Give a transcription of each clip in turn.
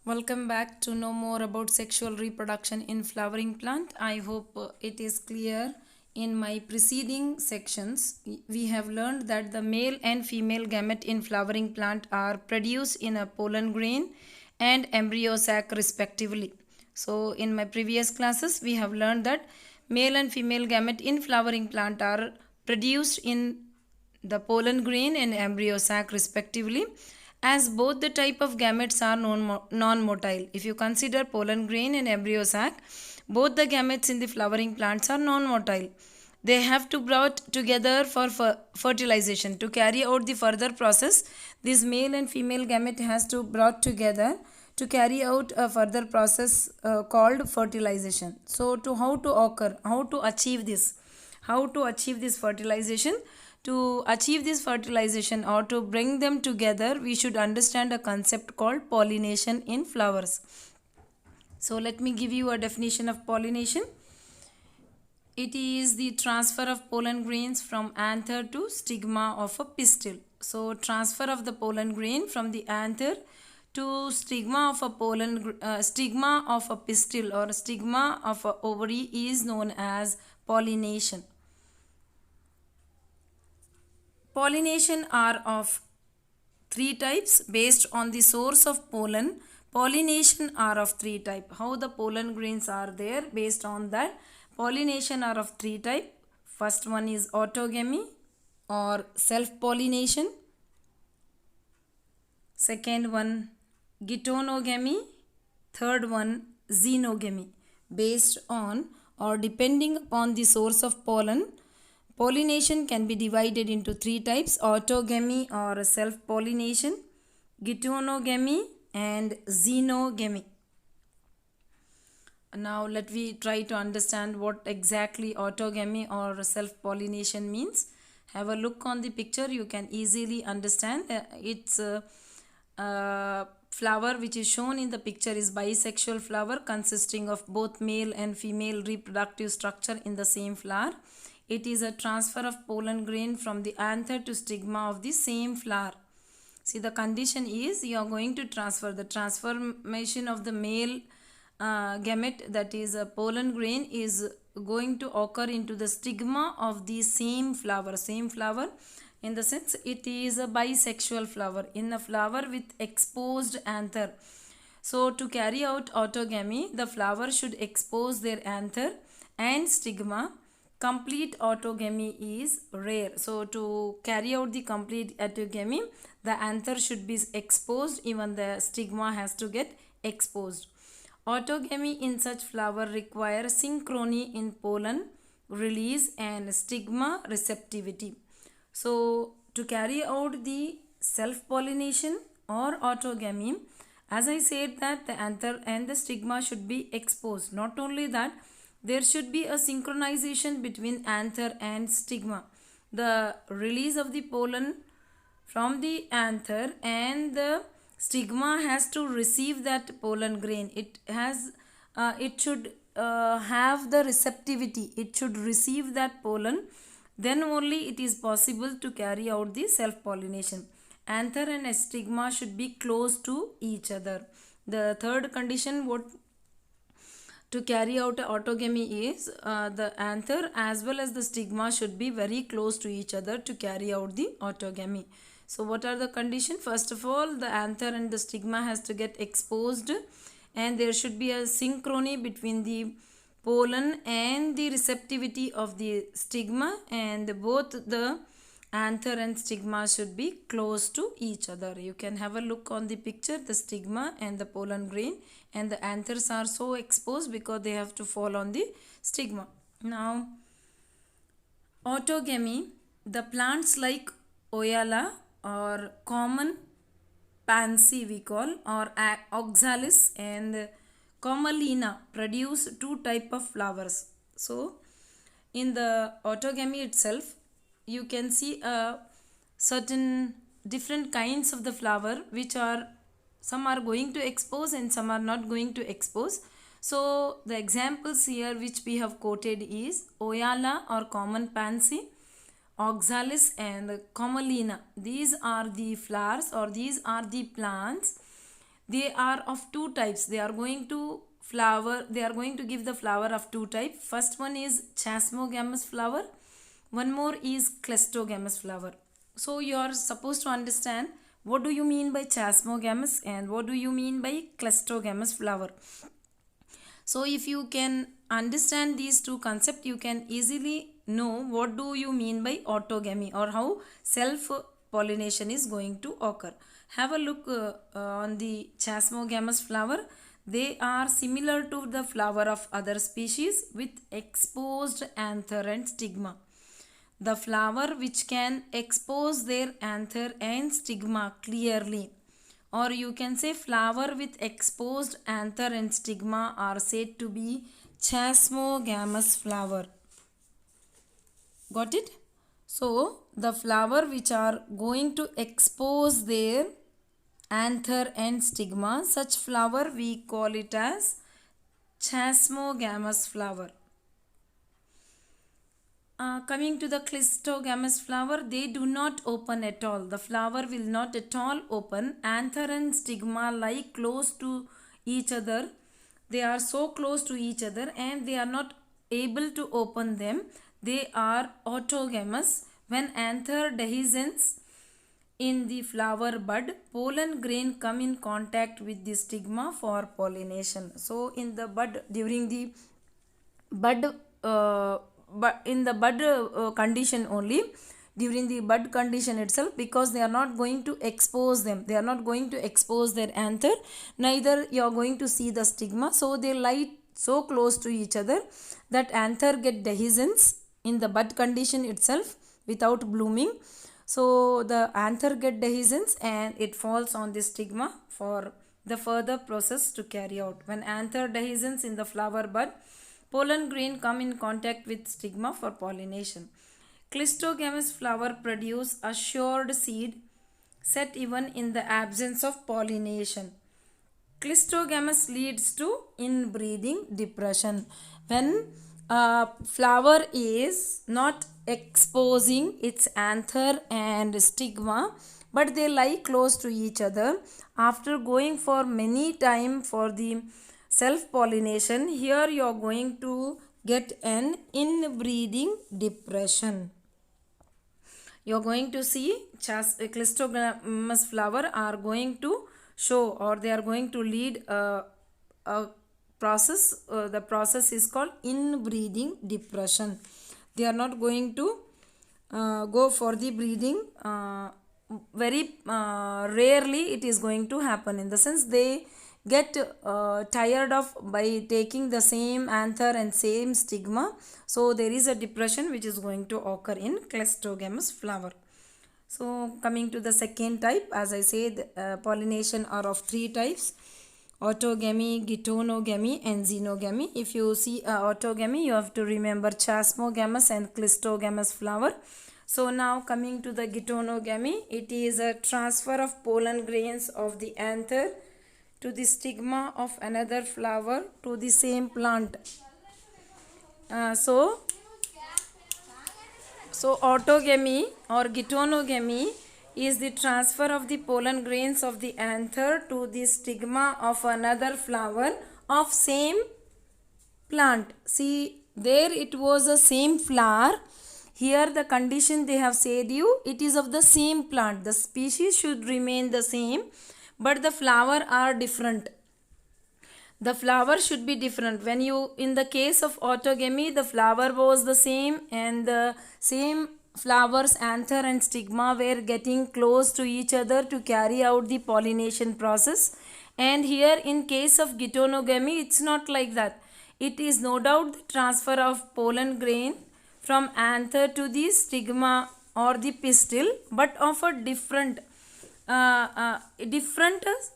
Welcome back to know more about sexual reproduction in flowering plant. I hope it is clear. In my preceding sections, we have learned that the male and female gamete in flowering plant are produced in a pollen grain and embryo sac respectively. So in my previous classes, we have learned that male and female gamete in flowering plant are produced in the pollen grain and embryo sac respectively, as both the type of gametes are non-motile. If you consider pollen grain and embryo sac, both the gametes in the flowering plants are non-motile. They have to brought together for fertilization. To carry out the further process, this male and female gamete has to brought together to carry out a further process called fertilization. So to how to occur, how to achieve this, how to achieve this fertilization. To achieve this fertilization or to bring them together, we should understand a concept called pollination in flowers. So let me give you a definition of pollination. It is the transfer of pollen grains from anther to stigma of a pistil. So transfer of the pollen grain from the anther to stigma of a stigma of a pistil or stigma of a ovary is known as pollination. Pollination are of three types based on the source of pollen. Pollination are of three type. How the pollen grains are there, based on that pollination are of three type. First one is autogamy or self-pollination. Second one geitonogamy. Third one xenogamy. Based on or depending upon the source of pollen, pollination can be divided into three types: autogamy or self-pollination, geitonogamy and xenogamy. Now let me try to understand what exactly autogamy or self-pollination means. Have a look on the picture, you can easily understand. It's a flower which is shown in the picture is bisexual flower consisting of both male and female reproductive structure in the same flower. It is a transfer of pollen grain from the anther to stigma of the same flower. See, the condition is you are going to transfer the transformation of the male gamete, that is a pollen grain, is going to occur into the stigma of the same flower. Same flower in the sense it is a bisexual flower in a flower with exposed anther. So to carry out autogamy, the flower should expose their anther and stigma. Complete autogamy is rare. So to carry out the complete autogamy, the anther should be exposed, even the stigma has to get exposed. Autogamy in such flower require synchrony in pollen release and stigma receptivity. So to carry out the self-pollination or autogamy, as I said that the anther and the stigma should be exposed. Not only that, there should be a synchronization between anther and stigma. The release of the pollen from the anther and the stigma has to receive that pollen grain. It should have the receptivity. It should receive that pollen. Then only it is possible to carry out the self-pollination. Anther and stigma should be close to each other. The third condition what to carry out autogamy is the anther as well as the stigma should be very close to each other to carry out the autogamy. So what are the conditions? First of all, the anther and the stigma has to get exposed, and there should be a synchrony between the pollen and the receptivity of the stigma, and both the anther and stigma should be close to each other. You can have a look on the picture, the stigma and the pollen grain, and the anthers are so exposed because they have to fall on the stigma. Now autogamy, the plants like oyala or common pansy we call, or oxalis and commalina produce two type of flowers. So in the autogamy itself, you can see a certain different kinds of the flower which are, some are going to expose and some are not going to expose. So the examples here which we have quoted is oyala or common pansy, oxalis and commalina. These are the flowers or these are the plants they are of two types. They are going to give the flower of two types. First one is chasmogamous flower, one more is cleistogamous flower. So you are supposed to understand what do you mean by chasmogamous and what do you mean by cleistogamous flower. So if you can understand these two concepts, you can easily know what do you mean by autogamy or how self pollination is going to occur. Have a look on the chasmogamous flower. They are similar to the flower of other species with exposed anther and stigma. The flower which can expose their anther and stigma clearly, or you can say flower with exposed anther and stigma, are said to be chasmogamous flower. Got it? So the flower which are going to expose their anther and stigma, such flower we call it as chasmogamous flower. Coming to the cleistogamous flower, they do not open at all. The flower will not at all open. Anther and stigma lie close to each other. They are so close to each other and they are not able to open them. They are autogamous. When anther dehiscence in the flower bud, pollen grain come in contact with the stigma for pollination. So in the bud, during the bud but in the bud condition only, during the bud condition itself, because they are not going to expose them, they are not going to expose their anther, neither you are going to see the stigma, so they lie so close to each other that anther get dehiscence in the bud condition itself without blooming. So the anther get dehiscence and it falls on the stigma for the further process to carry out. When anther dehiscence in the flower bud, pollen grain come in contact with stigma for pollination. Cleistogamous flower produce assured seed set even in the absence of pollination. Cleistogamous leads to inbreeding depression. When a flower is not exposing its anther and stigma, but they lie close to each other, after going for many time for the self-pollination, here you are going to get an inbreeding depression. You are going to see cleistogamous flower are going to show, or they are going to lead a process. The process is called inbreeding depression. They are not going to go for the breeding. Very rarely it is going to happen, in the sense they get tired of by taking the same anther and same stigma. So there is a depression which is going to occur in cleistogamous flower. So coming to the second type, as I said, pollination are of three types: autogamy, geitonogamy and xenogamy. If you see autogamy, you have to remember chasmogamous and cleistogamous flower. So now coming to the geitonogamy, it is a transfer of pollen grains of the anther to the stigma of another flower to the same plant. So autogamy or geitonogamy is the transfer of the pollen grains of the anther to the stigma of another flower of same plant. See, there it was a same flower. Here the condition they have said you, it is of the same plant. The species should remain the same, but the flower are different. The flower should be different. When you, in the case of autogamy, the flower was the same and the same flowers, anther and stigma were getting close to each other to carry out the pollination process. And here in case of geitonogamy, it's not like that. It is no doubt the transfer of pollen grain from anther to the stigma or the pistil, but of a different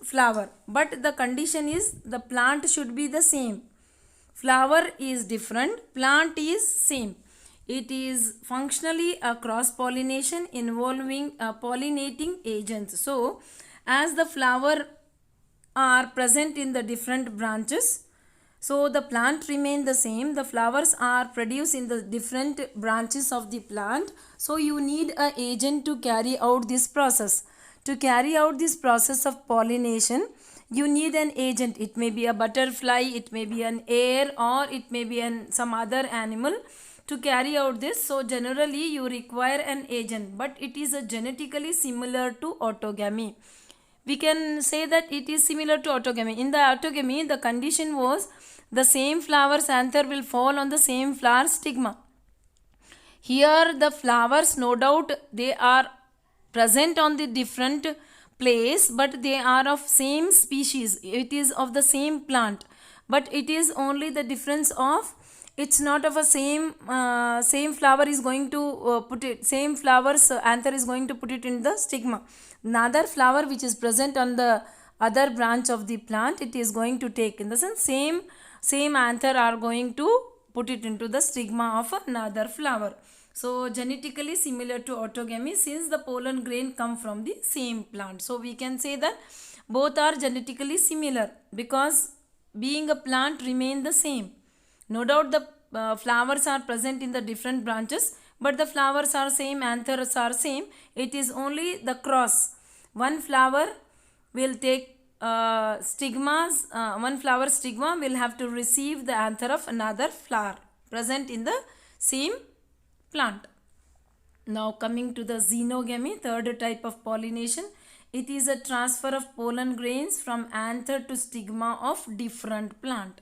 flower. But the condition is the plant should be the same. Flower is different, plant is same. It is functionally a cross pollination involving pollinating agents. So as the flower are present in the different branches, so the plant remain the same. The flowers are produced in the different branches of the plant. So you need an agent to carry out this process. To carry out this process of pollination, you need an agent. It may be a butterfly, it may be an air, or it may be some other animal to carry out this. So generally you require an agent, but it is a genetically similar to autogamy. We can say that it is similar to autogamy. In the autogamy, the condition was the same flower's anther will fall on the same flower stigma. Here the flowers, no doubt they are present on the different place, but they are of same species. It is of the same plant, but it is only the difference of, it's not of a same flower is going to put it, same flowers anther is going to put it in the stigma. Another flower which is present on the other branch of the plant, it is going to take, in the sense same anther are going to put it into the stigma of another flower. So genetically similar to autogamy, since the pollen grain come from the same plant. So we can say that both are genetically similar, because being a plant remain the same. No doubt the flowers are present in the different branches, but the flowers are same, anthers are same. It is only the cross. One flower will take stigmas, one flower stigma will have to receive the anther of another flower present in the same plant. Now coming to the xenogamy, third type of pollination. It is a transfer of pollen grains from anther to stigma of different plant.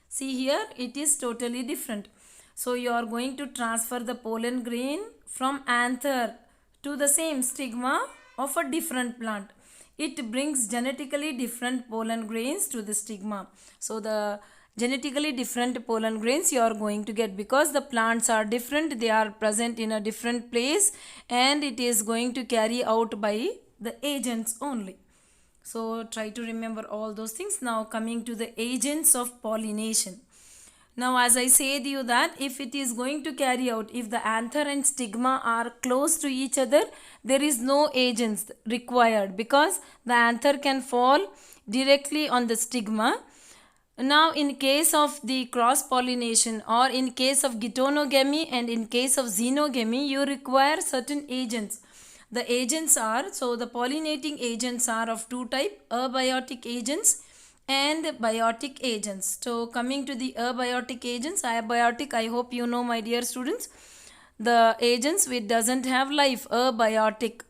See here, it is totally different. So you are going to transfer the pollen grain from anther to the same stigma of a different plant. It brings genetically different pollen grains to the stigma. So the genetically different pollen grains you are going to get, because the plants are different, they are present in a different place, and it is going to carry out by the agents only. So try to remember all those things. Now coming to the agents of pollination. Now as I said you that if it is going to carry out, if the anther and stigma are close to each other, there is no agents required, because the anther can fall directly on the stigma. Now in case of the cross pollination, or in case of geitonogamy and in case of xenogamy, you require certain agents. The agents are, so the pollinating agents are of two types, abiotic agents and biotic agents. So coming to the abiotic agents, abiotic, I hope you know my dear students, the agents which doesn't have life, abiotic.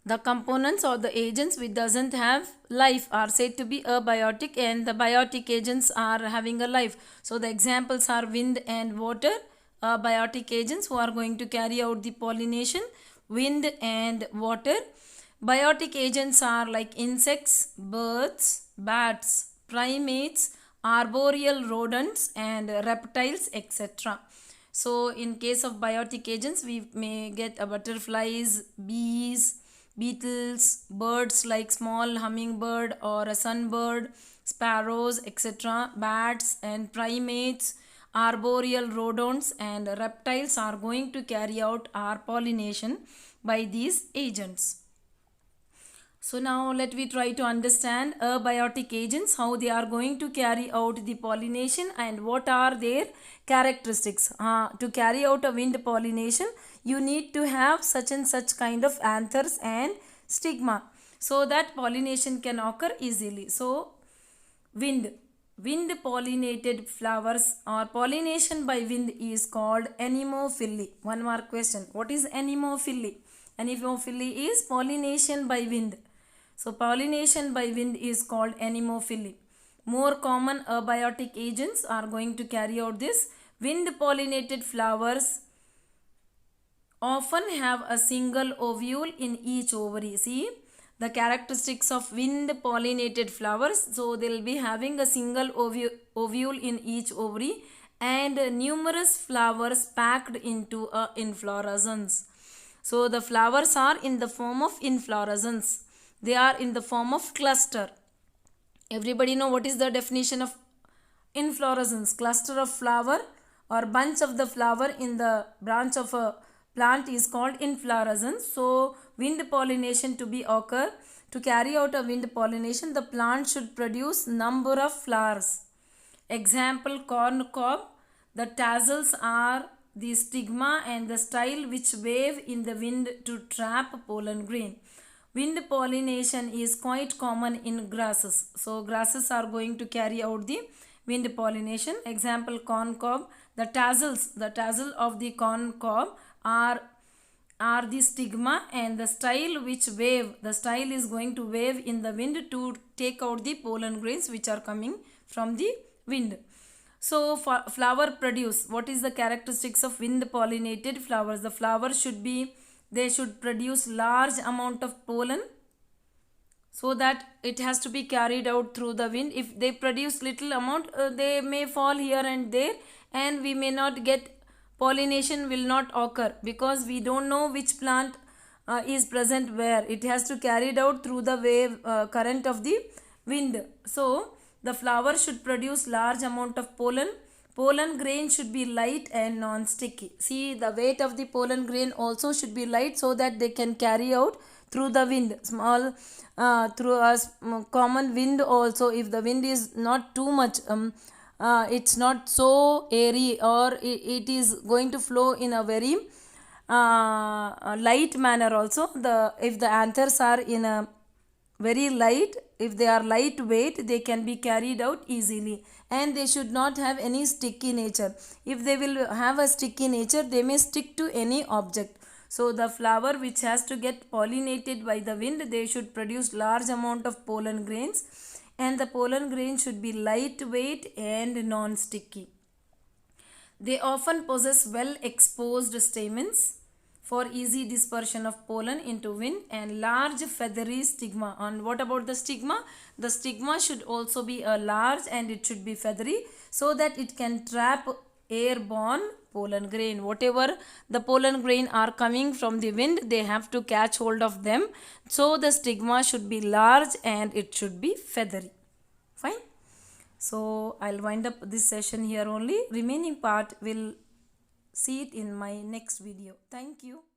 The components or the agents which doesn't have life are said to be abiotic, and the biotic agents are having a life. So the examples are wind and water, abiotic agents who are going to carry out the pollination, wind and water. Biotic agents are like insects, birds, bats, primates, arboreal rodents and reptiles, etc. So in case of biotic agents, we may get butterflies, bees, beetles, birds like small hummingbird or a sunbird, sparrows, etc. Bats and primates, arboreal rodents and reptiles are going to carry out our pollination by these agents. So now let me try to understand abiotic agents, how they are going to carry out the pollination and what are their characteristics. To carry out a wind pollination, you need to have such and such kind of anthers and stigma, so that pollination can occur easily. So wind pollinated flowers or pollination by wind is called anemophily. One more question, what is anemophily? Anemophily is pollination by wind. So pollination by wind is called anemophily. More common abiotic agents are going to carry out this. Wind pollinated flowers often have a single ovule in each ovary. See the characteristics of wind pollinated flowers. So they will be having a single ovule in each ovary and numerous flowers packed into a inflorescence. So the flowers are in the form of inflorescence. They are in the form of cluster. Everybody know what is the definition of inflorescence? Cluster of flower or bunch of the flower in the branch of a plant is called inflorescence. So wind pollination to be occur, to carry out a wind pollination, the plant should produce number of flowers. Example, corn cob. The tassels are the stigma and the style which wave in the wind to trap pollen grain. Wind pollination is quite common in grasses. So grasses are going to carry out the wind pollination. Example, corn cob. The tassel of the corn cob are the stigma, and the style which wave, the style is going to wave in the wind to take out the pollen grains which are coming from the wind. So flower produce, what is the characteristics of wind pollinated flowers? The flowers should be, they should produce large amount of pollen, so that it has to be carried out through the wind. If they produce little amount, they may fall here and there, and we may not get, pollination will not occur, because we don't know which plant is present where. It has to carried out through the wave current of the wind. So the flower should produce large amount of pollen. Pollen grain should be light and non-sticky. See, the weight of the pollen grain also should be light, so that they can carry out through the wind. Small through a common wind also. If the wind is not too much, it's not so airy, or it is going to flow in a very light manner also. If the anthers are in a very light, if they are lightweight, they can be carried out easily, and they should not have any sticky nature. If they will have a sticky nature, they may stick to any object. So the flower which has to get pollinated by the wind, they should produce large amount of pollen grains, and the pollen grain should be lightweight and non-sticky. They often possess well exposed stamens for easy dispersion of pollen into wind, and large feathery stigma. And what about the stigma? The stigma should also be a large, and it should be feathery, so that it can trap airborne pollen grain. Whatever the pollen grain are coming from the wind, they have to catch hold of them. So the stigma should be large, and it should be feathery. Fine. So I'll wind up this session here only. Remaining part will see it in my next video. Thank you.